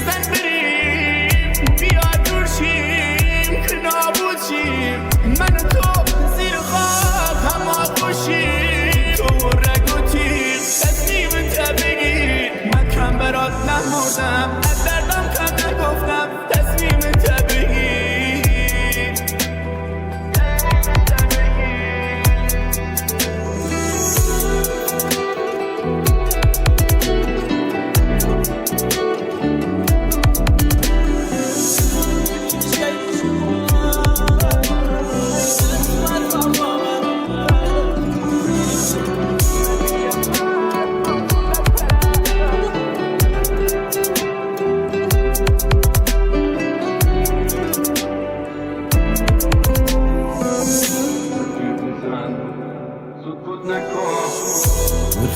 بزن بریم بیا دورشیم که نابودشیم من و تو زیر خاک هم آغوشیم تو رگ و تیغ تصمیم تا بگیر من کم برات نمردم از دردم کم نگفتم تصمیم تا بگیر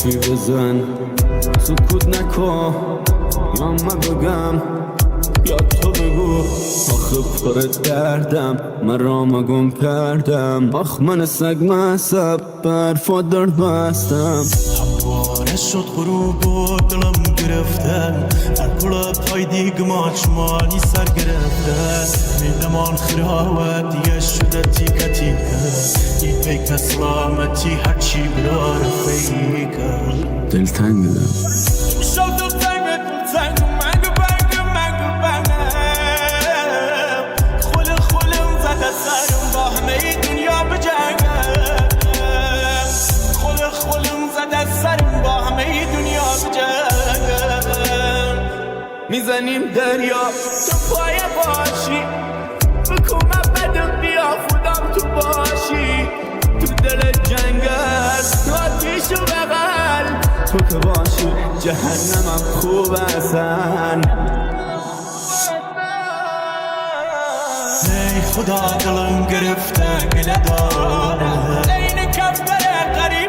حرفی بزن سکوت نکن یا من بگم یا تو بگو آخه پر دردم من رام گم کردم آخ من سگ مصب برفا درد بستم همواره شد غروب و دلم گرفته هر پل پای دیگم چمانی سر گرفته میدمان خراوت یه شده تیکه تیکه این پیک سلامتی هرچی برا رفیقه دل تنگ دم شد دل تنگ منگو خولم زده سرم با همه دنیا بجنگم خولم زده سرم با همه دنیا بجنگم میزنیم دریا تو پای باشی بکن من بدم بیا خودم تو باشی تو دل جنگ است تو آتیش و بغل تو که باشی جهنمم خوب هستن ای خدا دلم گرفته گله داره این کفر غریب